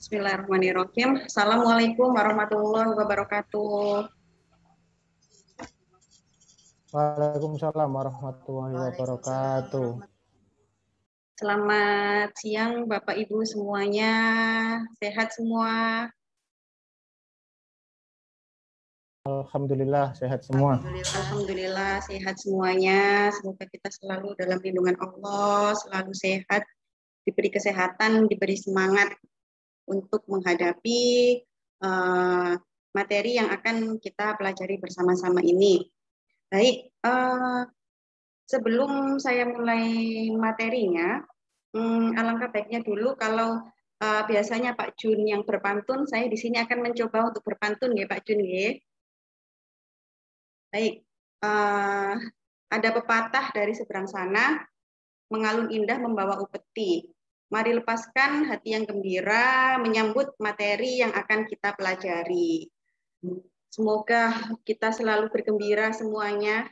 Bismillahirrahmanirrahim. Assalamualaikum warahmatullahi wabarakatuh. Waalaikumsalam warahmatullahi wabarakatuh. Selamat siang Bapak Ibu semuanya. Sehat semua? Alhamdulillah sehat semua. Alhamdulillah sehat semuanya. Semoga kita selalu dalam lindungan Allah, selalu sehat, diberi kesehatan, diberi semangat untuk menghadapi materi yang akan kita pelajari bersama-sama ini. Baik, sebelum saya mulai materinya, alangkah baiknya dulu kalau biasanya Pak Jun yang berpantun, saya di sini akan mencoba untuk berpantun ya Pak Jun ya. Baik, ada pepatah dari seberang sana, mengalun indah membawa upeti. Mari lepaskan hati yang gembira menyambut materi yang akan kita pelajari. Semoga kita selalu bergembira semuanya,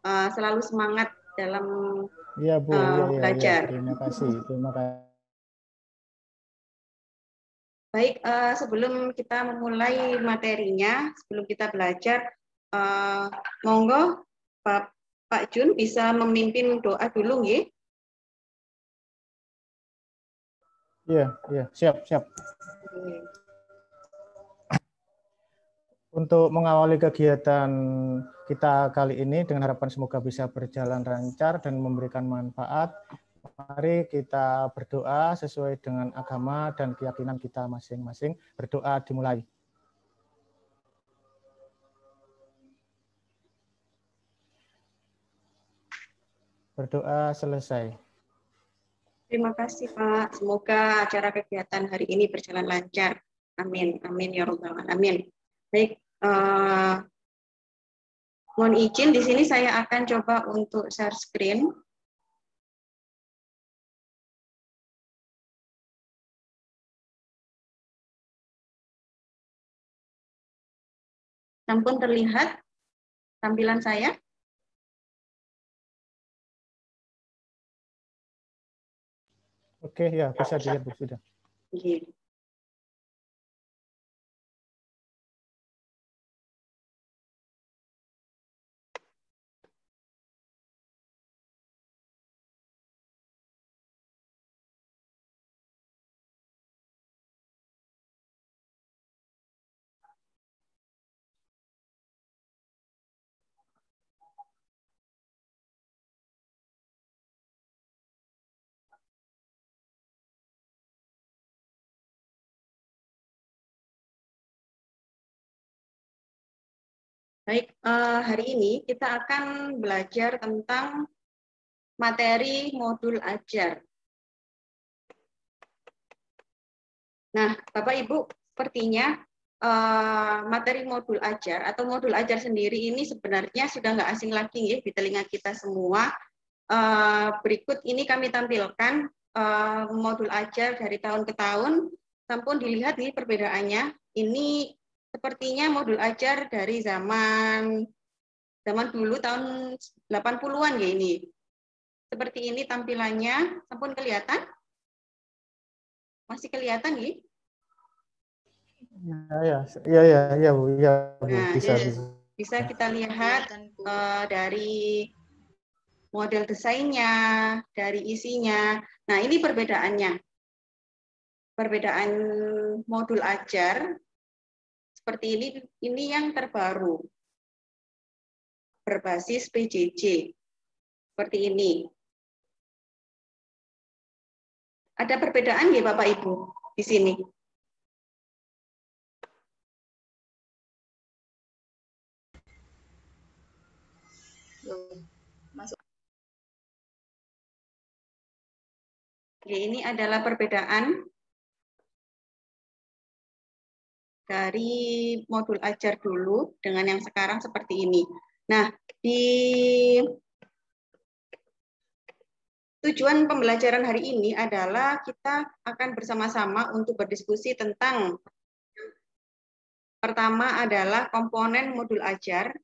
selalu semangat dalam Iya Bu, belajar. Terima kasih. Baik, sebelum kita memulai materinya, sebelum kita belajar, monggo Pak Jun bisa memimpin doa dulu, ya. Iya, siap. Untuk mengawali kegiatan kita kali ini dengan harapan semoga bisa berjalan lancar dan memberikan manfaat, mari kita berdoa sesuai dengan agama dan keyakinan kita masing-masing. Berdoa dimulai. Berdoa selesai. Terima kasih Pak. Semoga acara kegiatan hari ini berjalan lancar. Amin, amin ya robbal alamin. Baik, mohon izin di sini saya akan coba untuk share screen. Sampun terlihat tampilan saya? Oke, ya bisa dilihat Bu sudah. Oke. Baik, hari ini kita akan belajar tentang materi modul ajar. Nah, Bapak Ibu, sepertinya materi modul ajar atau modul ajar sendiri ini sebenarnya sudah nggak asing lagi ya di telinga kita semua. Berikut ini kami tampilkan modul ajar dari tahun ke tahun. Sampun dilihat nih perbedaannya. Ini sepertinya modul ajar dari zaman dulu tahun 80-an ya ini. Seperti ini tampilannya. Sampun kelihatan? Masih kelihatan nih? Ya Bu, Nah, bisa. bisa kita lihat dari model desainnya, dari isinya. Nah, ini perbedaannya. Perbedaan modul ajar seperti ini yang terbaru. Berbasis PJJ. Seperti ini. Ada perbedaan ya Bapak Ibu di sini? Masuk. Ya, ini adalah perbedaan dari modul ajar dulu dengan yang sekarang seperti ini. Nah, di tujuan pembelajaran hari ini adalah kita akan bersama-sama untuk berdiskusi tentang pertama adalah komponen modul ajar.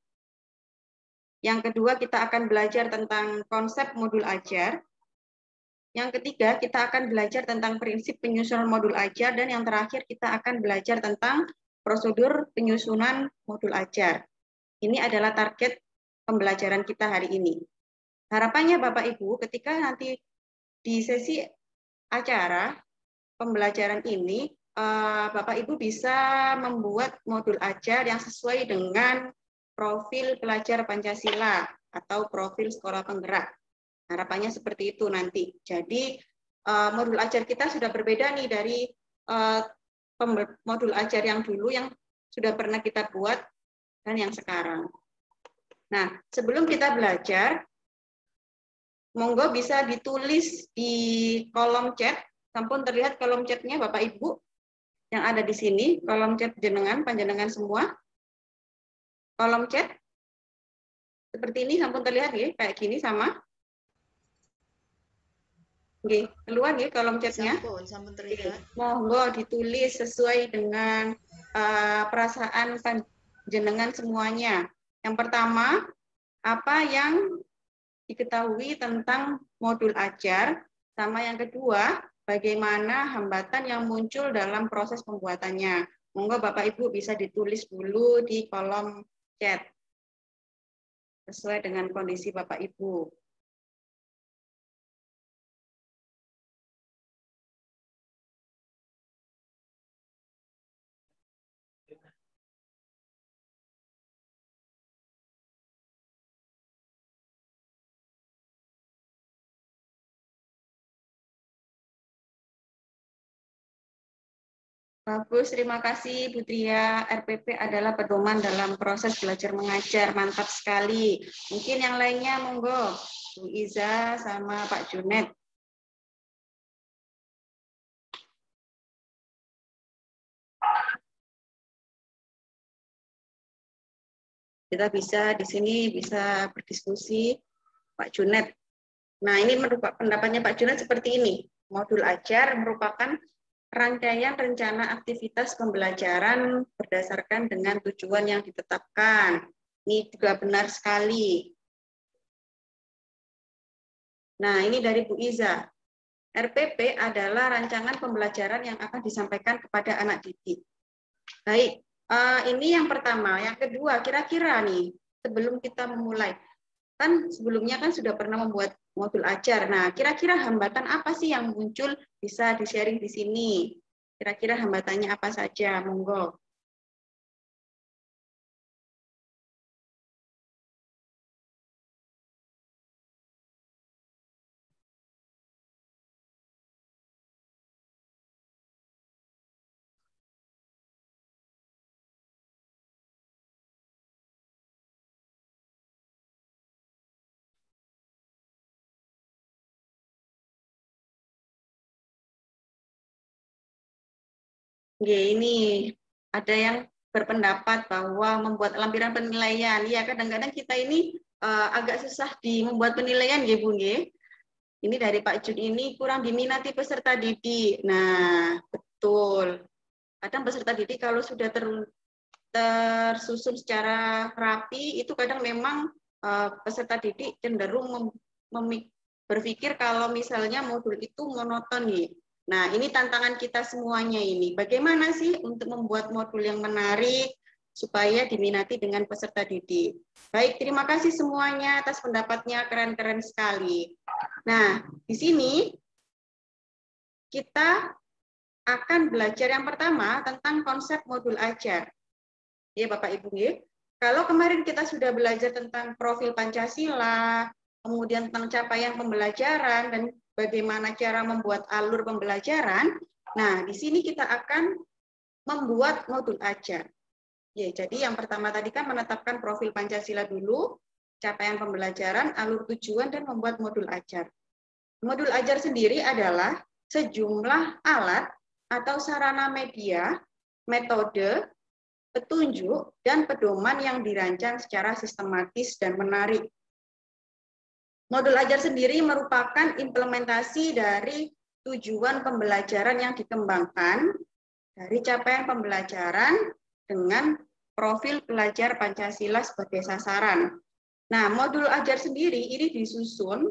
Yang kedua kita akan belajar tentang konsep modul ajar. Yang ketiga, kita akan belajar tentang prinsip penyusunan modul ajar, dan yang terakhir kita akan belajar tentang prosedur penyusunan modul ajar. Ini adalah target pembelajaran kita hari ini. Harapannya Bapak Ibu, ketika nanti di sesi acara pembelajaran ini, Bapak Ibu bisa membuat modul ajar yang sesuai dengan profil pelajar Pancasila atau profil sekolah penggerak. Harapannya seperti itu nanti. Jadi modul ajar kita sudah berbeda nih dari modul ajar yang dulu yang sudah pernah kita buat dan yang sekarang. Nah, sebelum kita belajar, monggo bisa ditulis di kolom chat. Sampun terlihat kolom chatnya Bapak Ibu yang ada di sini, kolom chat panjenengan semua. Kolom chat seperti ini sampun terlihat ya, kayak gini sama. Oke, keluar ya kolom chatnya. Sampun terlihat. Monggo ditulis sesuai dengan perasaan panjenengan semuanya. Yang pertama, apa yang diketahui tentang modul ajar, sama yang kedua, bagaimana hambatan yang muncul dalam proses pembuatannya. Monggo Bapak Ibu bisa ditulis dulu di kolom chat sesuai dengan kondisi Bapak Ibu. Bagus, terima kasih Bu Tria. RPP adalah pedoman dalam proses belajar mengajar. Mantap sekali. Mungkin yang lainnya monggo. Bu Iza sama Pak Junet. Kita bisa di sini bisa berdiskusi Pak Junet. Nah, ini merupakan pendapatnya Pak Junet seperti ini. Modul ajar merupakan rangkaian rencana aktivitas pembelajaran berdasarkan dengan tujuan yang ditetapkan. Ini juga benar sekali. Nah, ini dari Bu Iza. RPP adalah rancangan pembelajaran yang akan disampaikan kepada anak didik. Baik, ini yang pertama. Yang kedua, kira-kira nih, sebelum kita memulai, kan sebelumnya kan sudah pernah membuat modul ajar. Nah, kira-kira hambatan apa sih yang muncul, bisa di-sharing di sini? Kira-kira hambatannya apa saja? Monggo. Ini ada yang berpendapat bahwa membuat lampiran penilaian. Ya, kadang-kadang kita ini agak susah di membuat penilaian, ya Bu. Ini dari Pak Jun, ini kurang diminati peserta didik. Nah, betul. Kadang peserta didik kalau sudah tersusun secara rapi, itu kadang memang peserta didik cenderung berpikir kalau misalnya modul itu monoton nih. Nah, ini tantangan kita semuanya ini. Bagaimana sih untuk membuat modul yang menarik supaya diminati dengan peserta didik. Baik, terima kasih semuanya atas pendapatnya, keren-keren sekali. Nah, di sini kita akan belajar yang pertama tentang konsep modul ajar. Ya, Bapak Ibu, ya. Kalau kemarin kita sudah belajar tentang profil Pancasila, kemudian tentang capaian pembelajaran dan bagaimana cara membuat alur pembelajaran. Nah, di sini kita akan membuat modul ajar. Ya, jadi yang pertama tadi kan menetapkan profil Pancasila dulu, capaian pembelajaran, alur tujuan, dan membuat modul ajar. Modul ajar sendiri adalah sejumlah alat atau sarana media, metode, petunjuk, dan pedoman yang dirancang secara sistematis dan menarik. Modul ajar sendiri merupakan implementasi dari tujuan pembelajaran yang dikembangkan dari capaian pembelajaran dengan profil pelajar Pancasila sebagai sasaran. Nah, modul ajar sendiri ini disusun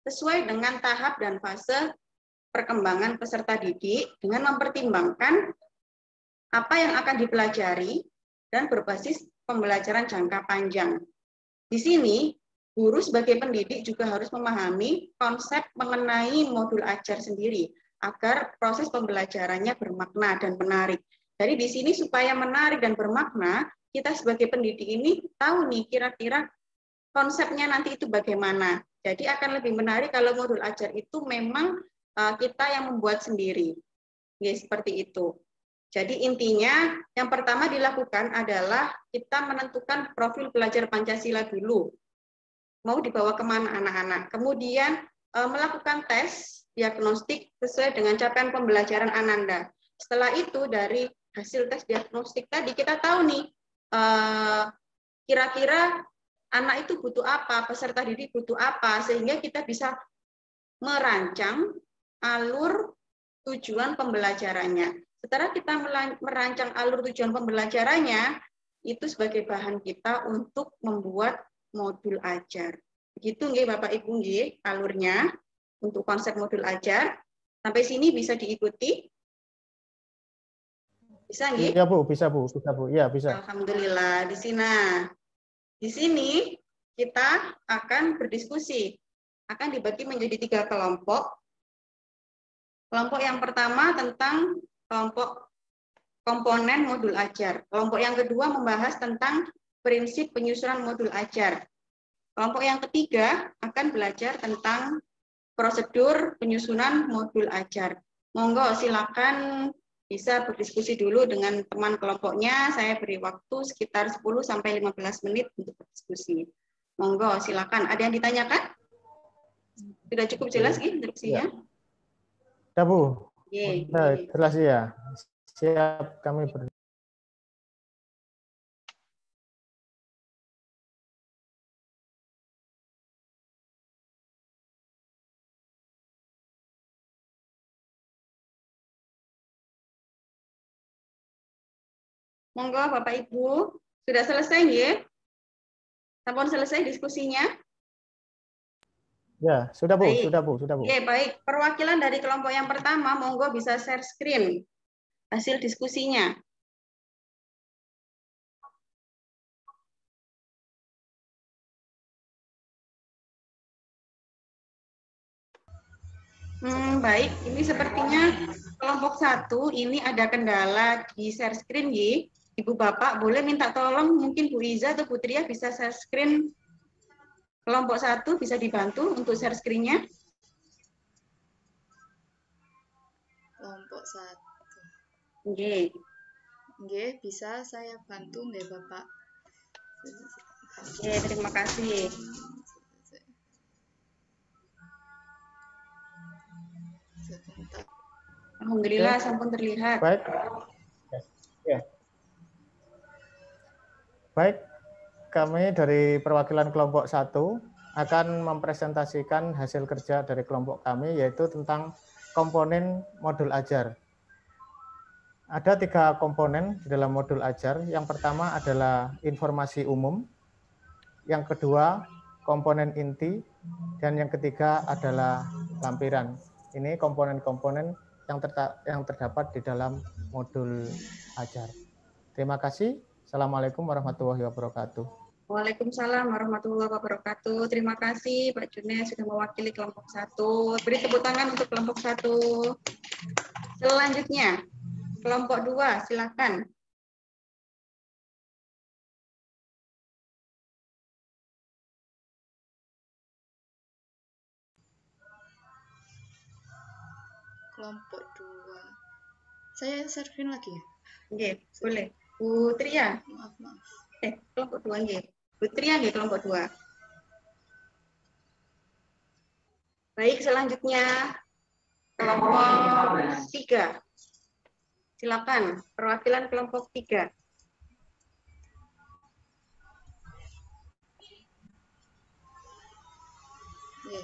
sesuai dengan tahap dan fase perkembangan peserta didik dengan mempertimbangkan apa yang akan dipelajari dan berbasis pembelajaran jangka panjang. Di sini, guru sebagai pendidik juga harus memahami konsep mengenai modul ajar sendiri agar proses pembelajarannya bermakna dan menarik. Jadi di sini supaya menarik dan bermakna, kita sebagai pendidik ini tahu nih kira-kira konsepnya nanti itu bagaimana. Jadi akan lebih menarik kalau modul ajar itu memang kita yang membuat sendiri. Ya, seperti itu. Jadi intinya yang pertama dilakukan adalah kita menentukan profil belajar Pancasila dulu. Mau dibawa kemana anak-anak. Kemudian melakukan tes diagnostik sesuai dengan capaian pembelajaran Ananda. Setelah itu dari hasil tes diagnostik tadi kita tahu nih kira-kira anak itu butuh apa, peserta didik butuh apa, sehingga kita bisa merancang alur tujuan pembelajarannya. Setelah kita merancang alur tujuan pembelajarannya, itu sebagai bahan kita untuk membuat modul ajar. Begitu nggih Bapak Ibu nggih alurnya untuk konsep modul ajar. Sampai sini bisa diikuti? Bisa nggih? Iya Bu, bisa Bu, bisa Bu. Iya, bisa. Alhamdulillah. Di sini kita akan berdiskusi. Akan dibagi menjadi 3 kelompok. Kelompok yang pertama tentang kelompok komponen modul ajar. Kelompok yang kedua membahas tentang prinsip penyusunan modul ajar. Kelompok yang ketiga akan belajar tentang prosedur penyusunan modul ajar. Monggo silakan bisa berdiskusi dulu dengan teman kelompoknya. Saya beri waktu sekitar 10 sampai 15 menit untuk berdiskusi. Monggo silakan. Ada yang ditanyakan? Sudah cukup jelas instruksinya? Ya. Sudah Bu. Sudah jelas ya. Siap kami Monggo Bapak Ibu, sudah selesai ya? Sampun selesai diskusinya? Ya, sudah Bu, Baik. sudah Bu, sudah Bu. Oke, baik. Perwakilan dari kelompok yang pertama, monggo bisa share screen hasil diskusinya. Baik, ini sepertinya kelompok 1 ini ada kendala di share screen ya. Ibu Bapak boleh minta tolong mungkin Bu Iza atau Bu Tria bisa share screen kelompok 1 bisa dibantu untuk share screen-nya. Kelompok 1. Nggih. Nggih, bisa saya bantu nggih Bapak? Oke, terima kasih. Sebentar. Alhamdulillah sampun terlihat. Baik. Ya. Baik, kami dari perwakilan kelompok 1 akan mempresentasikan hasil kerja dari kelompok kami, yaitu tentang komponen modul ajar. Ada 3 komponen di dalam modul ajar. Yang pertama adalah informasi umum, yang kedua komponen inti, dan yang ketiga adalah lampiran. Ini komponen-komponen yang terdapat di dalam modul ajar. Terima kasih. Assalamualaikum warahmatullahi wabarakatuh. Waalaikumsalam warahmatullahi wabarakatuh. Terima kasih Pak Junes sudah mewakili kelompok 1. Beri tepuk tangan untuk kelompok 1. Selanjutnya, kelompok 2, silakan. Kelompok 2. Saya share screen lagi ya? Oke, boleh. Bu Tria. Maaf. Kelompok 2 nggih. Bu Tria nggih kelompok 2. Baik, selanjutnya kelompok 3. Silakan, perwakilan kelompok 3. Nggih.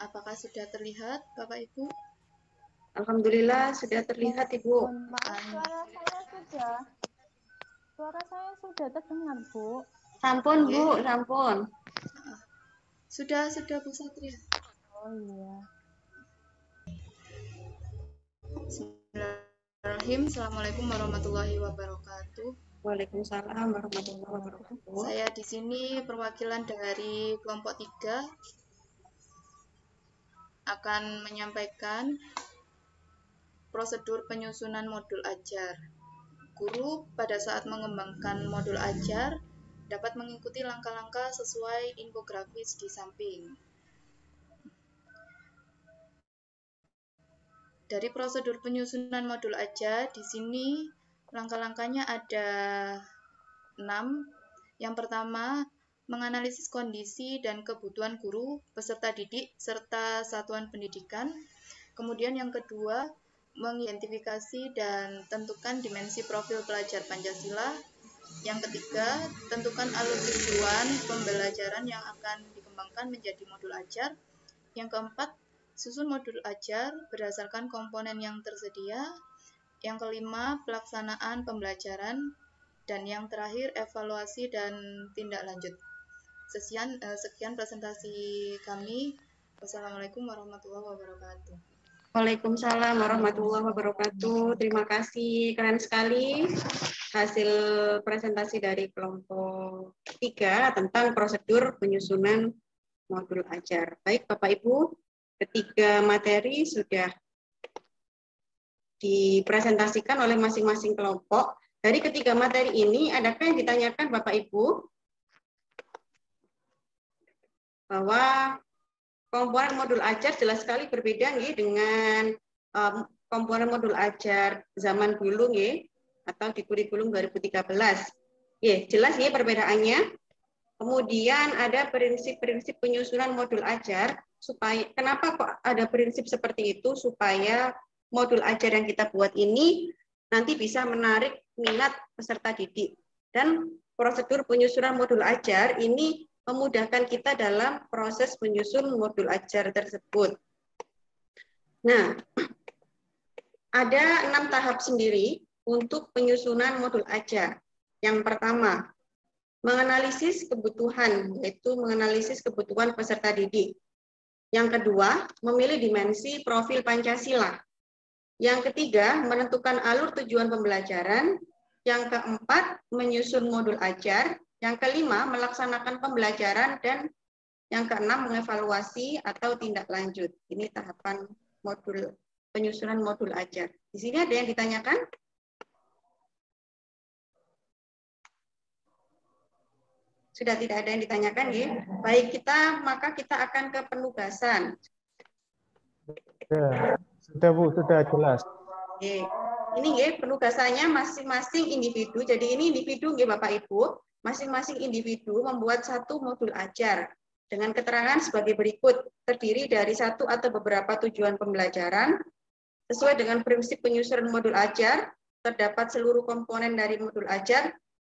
Apakah sudah terlihat, Bapak Ibu? Alhamdulillah sudah terlihat, Ibu. Suara saya sudah terdengar, Bu. Sampun, Bu, sampun. Sudah Bu Satria. Oh iya. Bismillahirrahmanirrahim. Assalamualaikum warahmatullahi wabarakatuh. Waalaikumsalam warahmatullahi wabarakatuh. Saya di sini perwakilan dari kelompok 3 akan menyampaikan prosedur penyusunan modul ajar. Guru pada saat mengembangkan modul ajar dapat mengikuti langkah-langkah sesuai infografis di samping. Dari prosedur penyusunan modul ajar, di sini langkah-langkahnya ada 6. Yang pertama, menganalisis kondisi dan kebutuhan guru, peserta didik, serta satuan pendidikan. Kemudian yang kedua, mengidentifikasi dan tentukan dimensi profil pelajar Pancasila. Yang ketiga, tentukan alur tujuan pembelajaran yang akan dikembangkan menjadi modul ajar. Yang keempat, susun modul ajar berdasarkan komponen yang tersedia. Yang kelima, pelaksanaan pembelajaran. Dan yang terakhir, evaluasi dan tindak lanjut. Sekian presentasi kami. Wassalamualaikum warahmatullahi wabarakatuh. Waalaikumsalam warahmatullahi wabarakatuh. Terima kasih, keren sekali hasil presentasi dari kelompok 3 tentang prosedur penyusunan modul ajar. Baik, Bapak Ibu, ketiga materi sudah dipresentasikan oleh masing-masing kelompok. Dari ketiga materi ini, adakah yang ditanyakan Bapak Ibu? Bahwa komponen modul ajar jelas sekali berbeda nggih dengan komponen modul ajar zaman dulu nggih atau di kurikulum 2013. Nggih, jelas nggih perbedaannya. Kemudian ada prinsip-prinsip penyusunan modul ajar supaya kenapa kok ada prinsip seperti itu supaya modul ajar yang kita buat ini nanti bisa menarik minat peserta didik. Dan prosedur penyusunan modul ajar ini memudahkan kita dalam proses menyusun modul ajar tersebut. Nah, ada 6 tahap sendiri untuk penyusunan modul ajar. Yang pertama, menganalisis kebutuhan, yaitu menganalisis kebutuhan peserta didik. Yang kedua, memilih dimensi profil Pancasila. Yang ketiga, menentukan alur tujuan pembelajaran. Yang keempat, menyusun modul ajar. Yang kelima, melaksanakan pembelajaran. Dan yang keenam, mengevaluasi atau tindak lanjut. Ini tahapan modul penyusunan modul ajar. Di sini ada yang ditanyakan? Sudah tidak ada yang ditanyakan, ya? Baik, maka kita akan ke penugasan. Sudah Bu, sudah jelas. Oke. Ini ya, penugasannya masing-masing individu. Jadi ini individu ya Bapak Ibu, masing-masing individu membuat satu modul ajar dengan keterangan sebagai berikut, terdiri dari satu atau beberapa tujuan pembelajaran. Sesuai dengan prinsip penyusunan modul ajar, terdapat seluruh komponen dari modul ajar.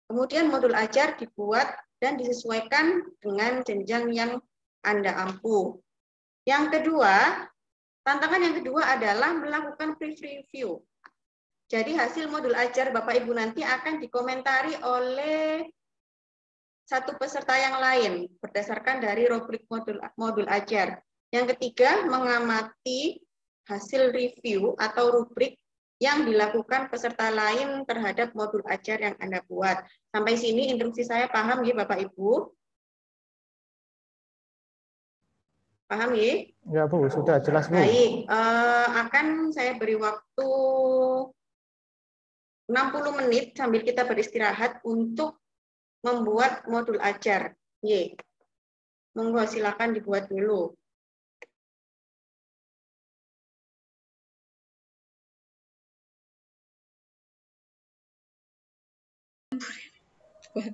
Kemudian modul ajar dibuat dan disesuaikan dengan jenjang yang Anda ampu. Yang kedua, tantangan yang kedua adalah melakukan pre-review. Jadi hasil modul ajar Bapak Ibu nanti akan dikomentari oleh satu peserta yang lain berdasarkan dari rubrik modul ajar. Yang ketiga, mengamati hasil review atau rubrik yang dilakukan peserta lain terhadap modul ajar yang Anda buat. Sampai sini instruksi saya paham ya Bapak Ibu? Paham ya? Ya Bu, sudah jelas Bu. Baik, akan saya beri waktu 60 menit sambil kita beristirahat untuk membuat modul ajar. Y. Monggo silakan dibuat dulu.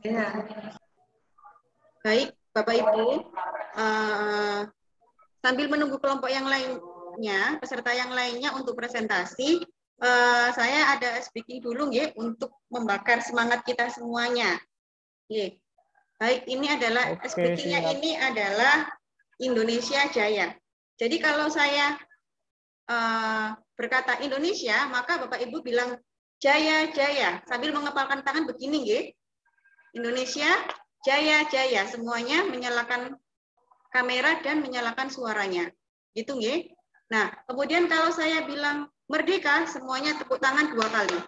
Ya. Baik, Bapak Ibu. Sambil menunggu kelompok yang lainnya, peserta yang lainnya untuk presentasi, saya ada speaking dulu ya untuk membakar semangat kita semuanya. Ya. Baik, ini adalah speakingnya ini adalah Indonesia Jaya. Jadi kalau saya berkata Indonesia, maka Bapak Ibu bilang Jaya Jaya sambil mengepalkan tangan begini, nggih. Indonesia Jaya Jaya, semuanya menyalakan kamera dan menyalakan suaranya. Gitu, nggih. Nah, kemudian kalau saya bilang merdeka, semuanya tepuk tangan 2 kali.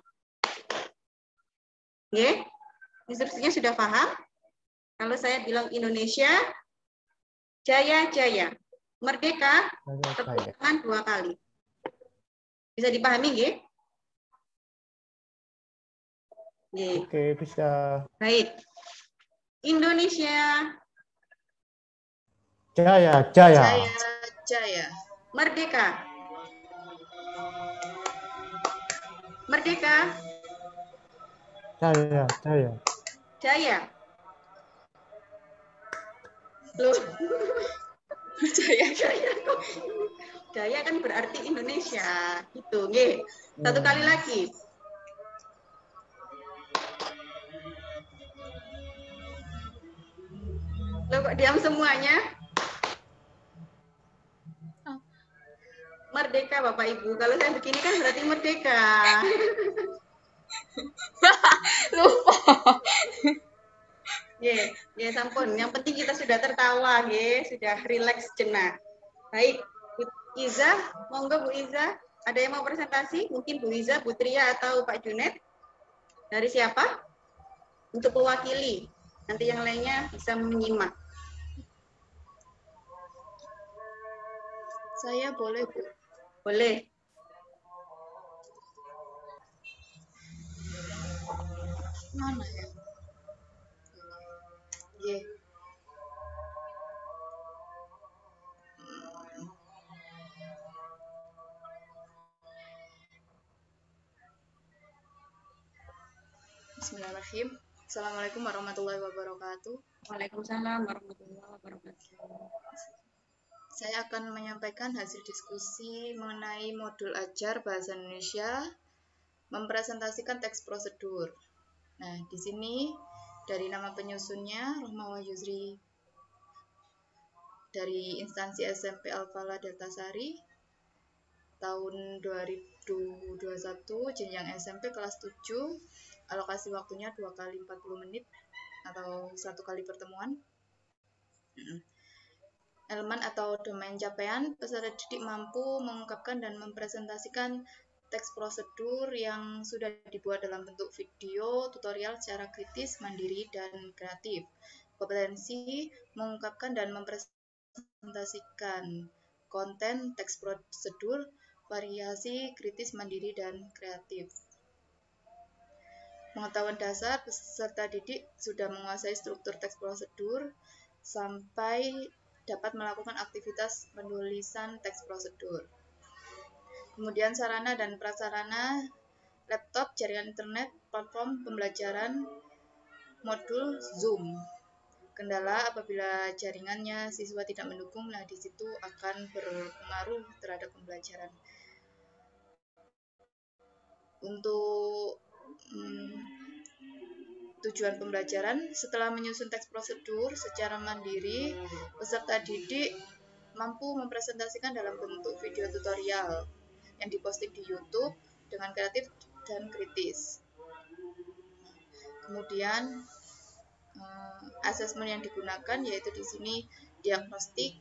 Nggih. Instruksinya sudah paham? Kalau saya bilang Indonesia Jaya Jaya, merdeka, tepuk tangan 2 kali. Bisa dipahami, nggih? Oke, bisa. Baik. Indonesia Jaya, Jaya. Jaya, Jaya. merdeka. Merdeka. Jaya, Jaya. Jaya. Loh. Jaya. Jaya kok. Jaya kan berarti Indonesia. Gitu, nggih. Satu kali lagi. Loh, kok diam semuanya? Merdeka Bapak Ibu. Kalau saya begini kan berarti merdeka. Lupa. Ya sampun. Yang penting kita sudah tertawa, sudah rileks jenak. Baik, Bu Iza, monggo Bu Iza. Ada yang mau presentasi? Mungkin Bu Iza, Bu Tria, atau Pak Junet? Dari siapa? Untuk mewakili. Nanti yang lainnya bisa menyimak. Saya boleh, Bu. Boleh. Mana ya? Ye. Bismillahirrahmanirrahim. Assalamualaikum warahmatullahi wabarakatuh. Waalaikumsalam warahmatullahi wabarakatuh. Saya akan menyampaikan hasil diskusi mengenai modul ajar bahasa Indonesia mempresentasikan teks prosedur. Nah, di sini dari nama penyusunnya Rohmawah Yusri dari instansi SMP Al-Falah Deltasari tahun 2021 jenjang SMP kelas 7, alokasi waktunya 2 kali 40 menit atau 1 kali pertemuan. Elemen atau domain capaian, peserta didik mampu mengungkapkan dan mempresentasikan teks prosedur yang sudah dibuat dalam bentuk video tutorial secara kritis, mandiri, dan kreatif. Kompetensi mengungkapkan dan mempresentasikan konten teks prosedur, variasi, kritis, mandiri, dan kreatif. Pengetahuan dasar, peserta didik sudah menguasai struktur teks prosedur sampai dapat melakukan aktivitas penulisan teks prosedur. Kemudian sarana dan prasarana, laptop, jaringan internet, platform pembelajaran, modul Zoom. Kendala apabila jaringannya siswa tidak mendukung, nah di situ akan berpengaruh terhadap pembelajaran. Untuk tujuan pembelajaran, setelah menyusun teks prosedur secara mandiri, peserta didik mampu mempresentasikan dalam bentuk video tutorial yang diposting di YouTube dengan kreatif dan kritis. Kemudian asesmen yang digunakan yaitu di sini diagnostik,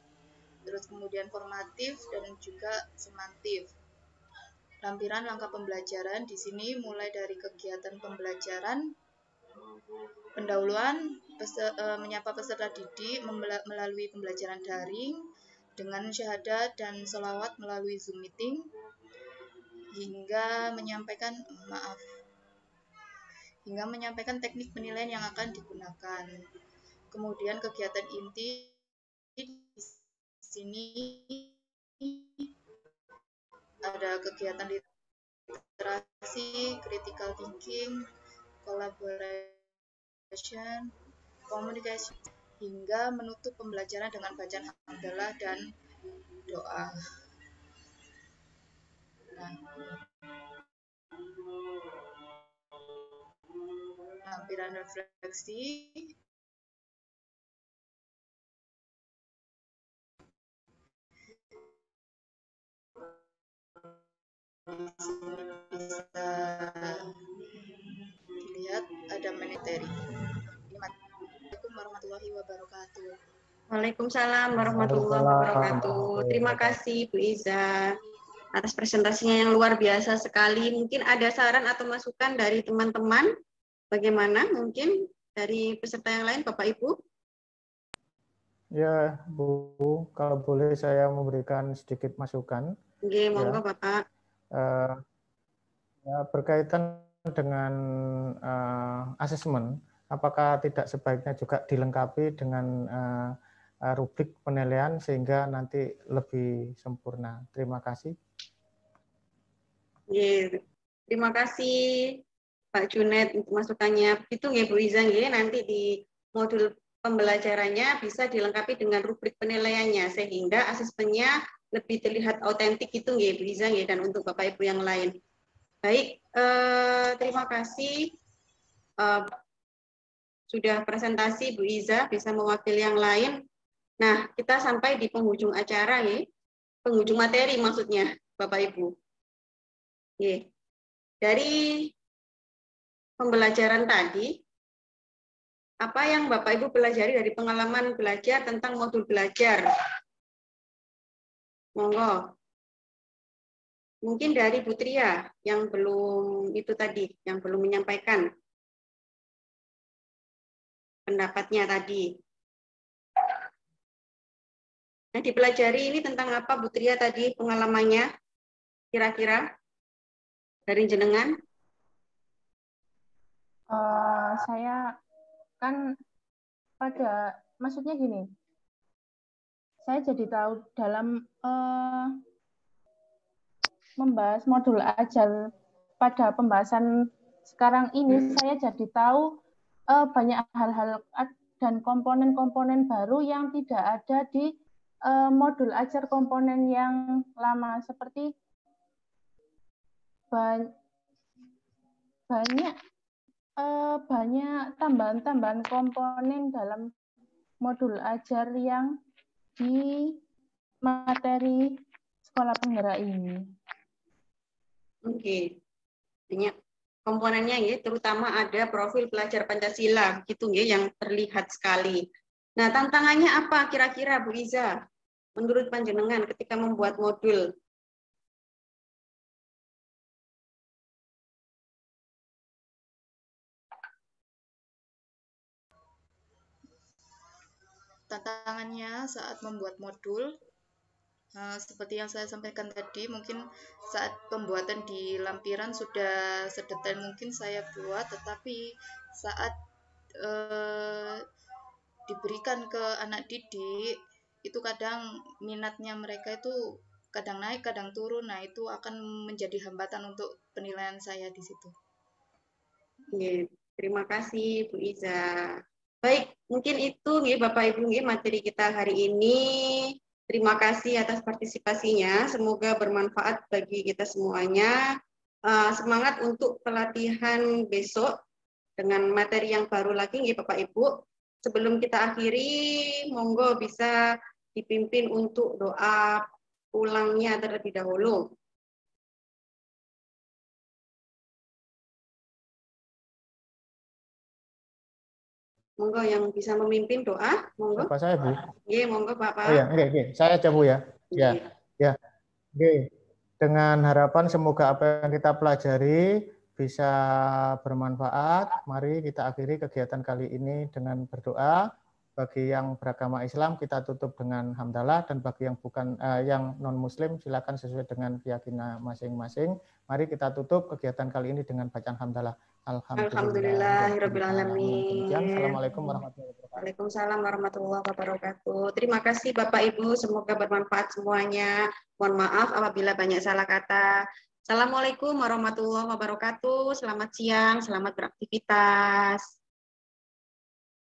terus kemudian formatif dan juga semantif. Lampiran langkah pembelajaran di sini mulai dari kegiatan pembelajaran, pendahuluan, menyapa peserta didik melalui pembelajaran daring dengan syahadat dan sholawat melalui Zoom meeting, hingga menyampaikan teknik penilaian yang akan digunakan. Kemudian kegiatan inti di sini ada kegiatan literasi, critical thinking, collaboration, komunikasi, hingga menutup pembelajaran dengan bacaan hamdalah dan doa. Lampiran refleksi. bisa dilihat ada materi. Assalamualaikum warahmatullahi wabarakatuh. Waalaikumsalam warahmatullahi wabarakatuh. Terima kasih Bu Iza atas presentasinya yang luar biasa sekali. Mungkin ada saran atau masukan dari teman-teman? Bagaimana mungkin dari peserta yang lain, Bapak Ibu? Ya, Bu, kalau boleh saya memberikan sedikit masukan. Oke, monggo ya. Bapak. Ya, berkaitan dengan asesmen, apakah tidak sebaiknya juga dilengkapi dengan rubrik penilaian sehingga nanti lebih sempurna. Terima kasih. Terima kasih Pak Junet untuk masukannya. Itu nggih Bu Iza nggih, nanti di modul pembelajarannya bisa dilengkapi dengan rubrik penilaiannya sehingga asesmennya lebih terlihat autentik itu nggih Bu Iza nggih, dan untuk Bapak Ibu yang lain. Baik, terima kasih sudah presentasi Bu Iza, bisa mewakili yang lain. Nah, kita sampai di penghujung acara ya. Penghujung materi maksudnya, Bapak Ibu. Ya. Dari pembelajaran tadi, apa yang Bapak Ibu pelajari dari pengalaman belajar tentang modul belajar? Monggo. Mungkin dari Bu Tria yang belum itu tadi, yang belum menyampaikan pendapatnya tadi. Nah, dipelajari ini tentang apa Bu Tria tadi pengalamannya? Kira-kira dari jenengan? Saya kan maksudnya gini, saya jadi tahu dalam membahas modul ajar pada pembahasan sekarang ini, saya jadi tahu banyak hal-hal dan komponen-komponen baru yang tidak ada di modul ajar komponen yang lama, seperti banyak tambahan-tambahan komponen dalam modul ajar yang di materi sekolah penggerak ini. Oke, banyak komponennya ya, terutama ada profil pelajar Pancasila, gitu ya, yang terlihat sekali. Nah, tantangannya apa kira-kira Bu Iza? Menurut panjenengan ketika membuat modul? Tantangannya saat membuat modul, seperti yang saya sampaikan tadi, mungkin saat pembuatan di lampiran sudah sedetail mungkin saya buat, tetapi saat diberikan ke anak didik, itu kadang minatnya mereka itu kadang naik, kadang turun. Nah, itu akan menjadi hambatan untuk penilaian saya di situ. Terima kasih Bu Iza. Baik, mungkin itu nih Bapak Ibu nih materi kita hari ini. Terima kasih atas partisipasinya. Semoga bermanfaat bagi kita semuanya. Semangat untuk pelatihan besok dengan materi yang baru lagi nih Bapak Ibu. Sebelum kita akhiri, monggo bisa dipimpin untuk doa pulangnya terlebih dahulu. Monggo yang bisa memimpin doa, monggo. Bapak saya, Bu. Iya, monggo Bapak. Oh ya, oke. Saya aja Bu ya. Ya. Oke. Dengan harapan semoga apa yang kita pelajari bisa bermanfaat. Mari kita akhiri kegiatan kali ini dengan berdoa. Bagi yang beragama Islam kita tutup dengan hamdalah, dan bagi yang bukan yang non Muslim silakan sesuai dengan keyakinan masing-masing. Mari kita tutup kegiatan kali ini dengan bacaan hamdalah. Alhamdulillahirabbil alamin. Assalamualaikum warahmatullahi wabarakatuh. Waalaikumsalam warahmatullahi wabarakatuh. Terima kasih Bapak Ibu, semoga bermanfaat semuanya. Mohon maaf apabila banyak salah kata. Assalamualaikum warahmatullahi wabarakatuh. Selamat siang, selamat beraktivitas.